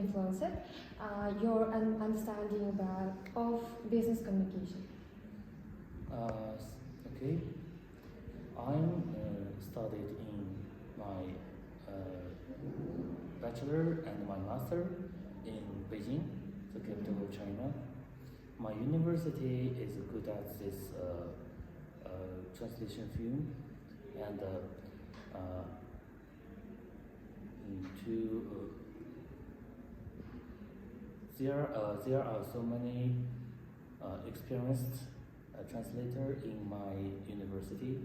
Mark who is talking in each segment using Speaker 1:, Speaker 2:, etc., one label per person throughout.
Speaker 1: influenced your understanding of business communication?
Speaker 2: Okay. I'm studied in my bachelor and my master in Beijing, the capital of China. My university is good at this translation field, and there are so many experienced translator in my university,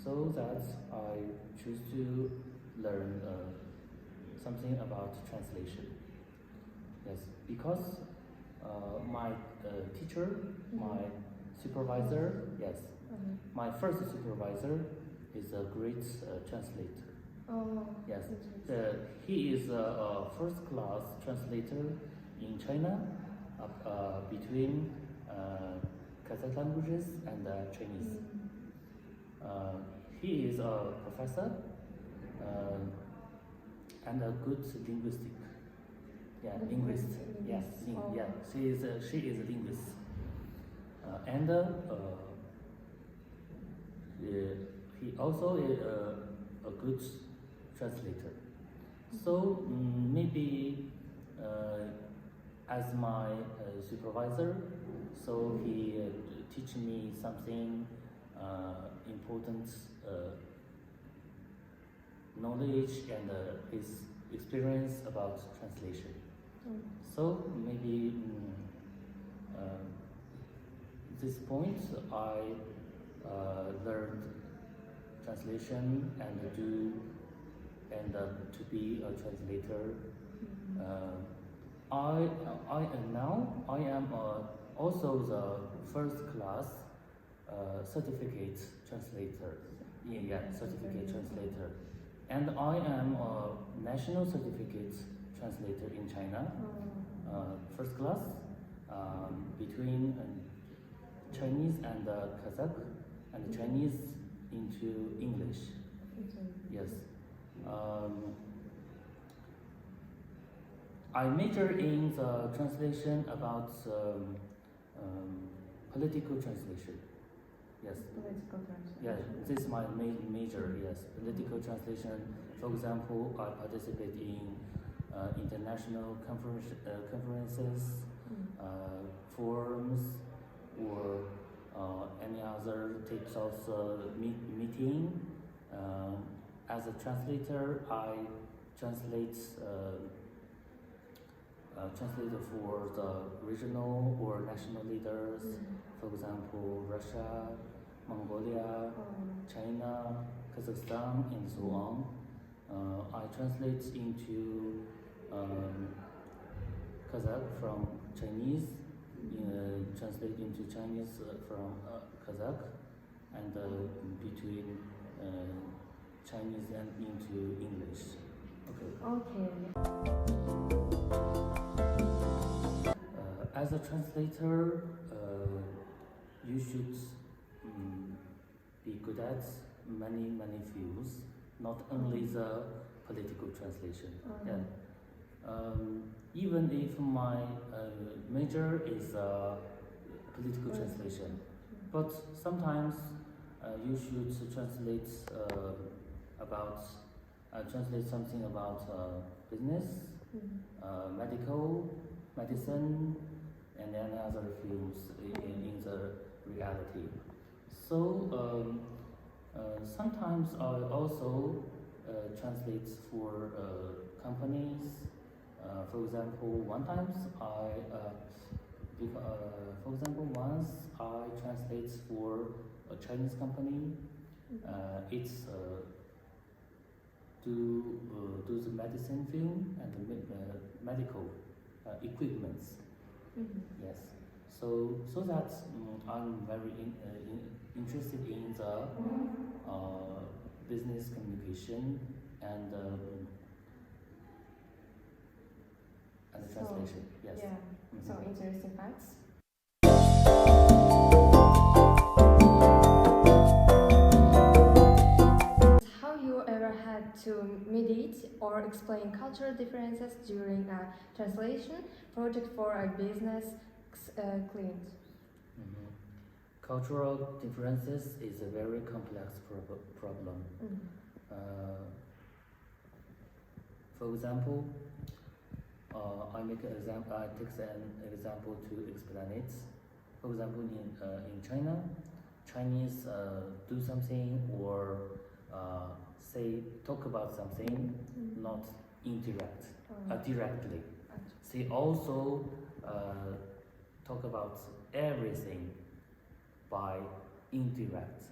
Speaker 2: so that I choose to learn something about translation. Yes, because my teacher, my supervisor, yes, my first supervisor is a great translator.
Speaker 1: Oh,
Speaker 2: yes, he is a first-class translator in China between Kazakh languages and Chinese. He is a professor and a good linguistic. Yeah, linguist. Yes, yeah, she is a linguist, and he also is a good translator. So maybe as my supervisor, so he teach me something important knowledge and his experience about translation. So maybe this point I learned translation and to be a translator. I am also the first class certificate translator. Yeah, certificate translator, and I am a national certificate translator in China. First class between Chinese and Kazakh, and Chinese into English. Yes. I major in the translation about political translation. Yes.
Speaker 1: Political translation.
Speaker 2: Yeah, this is my major. Yes, political translation. For example, I participate in international conferences, forums, or any other types of meeting. As a translator, I translate for the regional or national leaders. For example, Russia, Mongolia, China, Kazakhstan, and so on. I translate into Kazakh from Chinese, translate into Chinese from Kazakh, and between Chinese and into English.
Speaker 1: Okay.
Speaker 2: As a translator, you should be good at many fields, not only the political translation. Yeah. Even if my major is political translation, but sometimes you should translate translate something about business, medicine, and any other fields in the reality. So sometimes I also translate for companies. For example, once I translate for a Chinese company. It's do the medicine field and the medical equipments. Yes. So that I'm very interested in the business communication and translation. Yes.
Speaker 1: Yeah. So interesting facts. Have you ever had to mediate or explain cultural differences during a translation project for a business client.
Speaker 2: Mhm. Cultural differences is a very complex problem. For example, I take an example to explain it. For example, in China, Chinese do something or talk about something, not indirect, directly. They also talk about everything by indirect,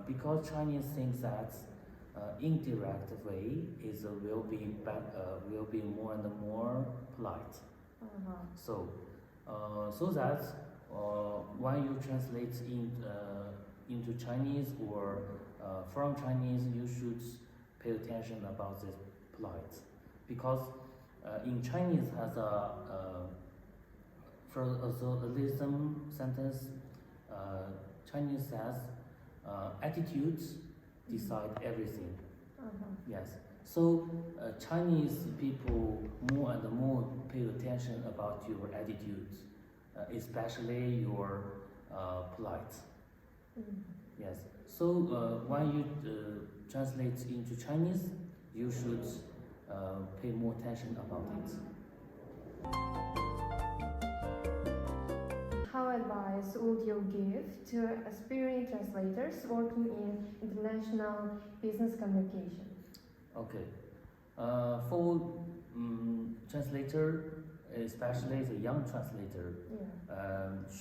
Speaker 2: because Chinese think that indirect way will be more and more polite. So that when you translate into Chinese or from Chinese, you should pay attention about this polite, because in Chinese has for a lism sentence, Chinese says attitudes decide everything. Yes. So Chinese people more and more pay attention about your attitudes, especially your polite. Yes. So when you translate into Chinese, you should pay more attention about it.
Speaker 1: How advice would you give to aspiring translators working in international business communication?
Speaker 2: Okay. For translator, especially the young translator,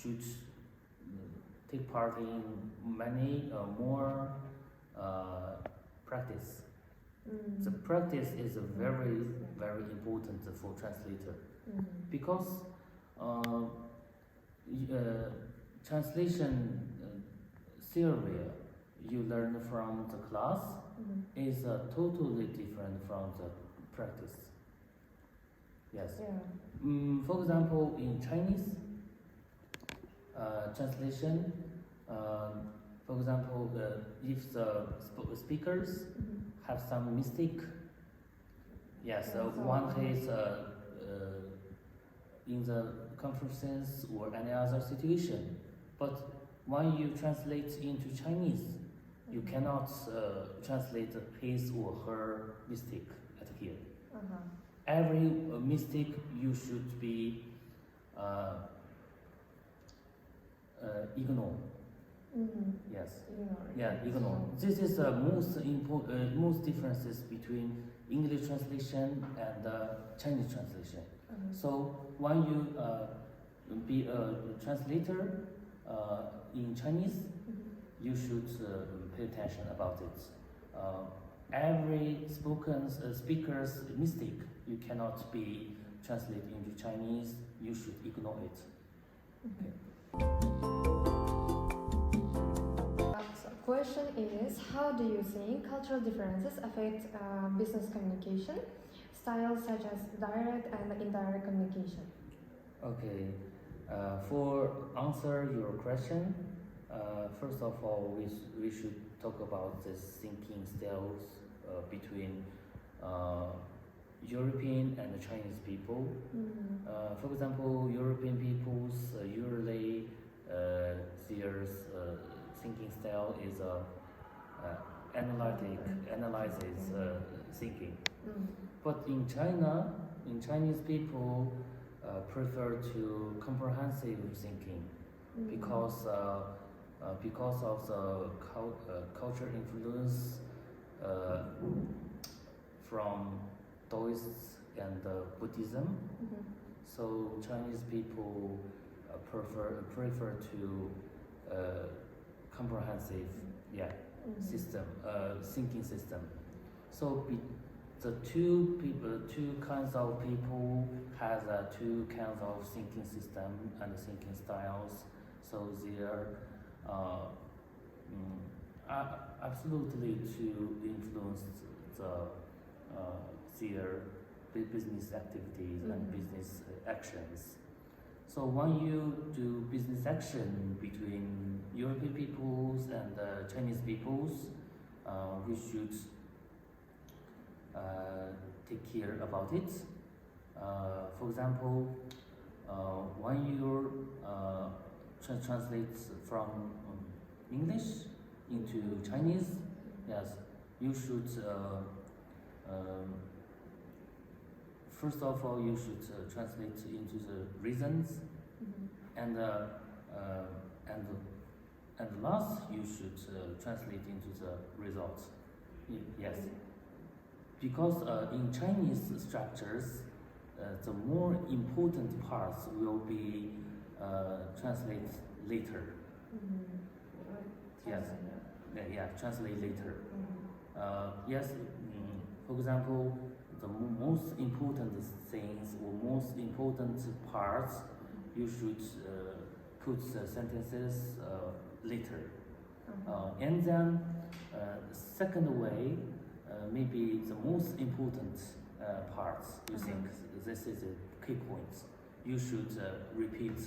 Speaker 2: should take part in many more practice. The practice is very, very important for translator, because translation theory you learn from the class is totally different from the practice. Yes. For example, in Chinese translation, for example, if the speakers have some mistake, yes, one is in the conferences or any other situation, but when you translate into Chinese, you cannot translate his or her mistake at here. Every mistake you should be ignore. Yes. Ignore. This is the most differences between English translation and Chinese translation. So when you be a translator in Chinese, you should pay attention about it. Every speaker's mistake you cannot be translated into Chinese. You should ignore it.
Speaker 1: So question is, how do you think cultural differences affect business communication styles such as direct and indirect communication?
Speaker 2: Okay. For answer your question, first of all, we should talk about the thinking styles between European and Chinese people. For example, European people's usually their thinking style is analyzes thinking. But in China, Chinese people prefer to comprehensive thinking, because of the culture influence from Taoists and Buddhism. So Chinese people prefer to comprehensive system, thinking system. So the two kinds of people has two kinds of thinking system and thinking styles. So they are absolutely to influence their business activities and business actions. So when you do business action between European peoples and Chinese peoples, we should take care about it. For example, when you translate from English into Chinese, yes, you should first of all you should translate into the reasons, and last you should translate into the results. Yes, because in Chinese structures, the more important parts will be translated later. Yes. Yeah, translate later. Yes, for example, the most important things or most important parts, you should put the sentences later. And then, second way, maybe the most important parts, you think this is the key points. You should repeat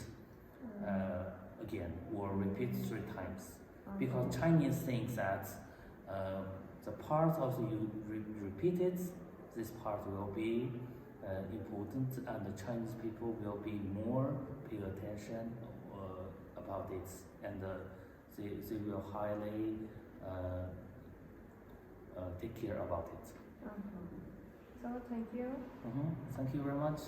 Speaker 2: again or repeat 3 times. Because Chinese think that the part of you repeated, this part will be important, and the Chinese people will be more pay attention about it, and they will highly take care about it.
Speaker 1: So thank you.
Speaker 2: Thank you very much.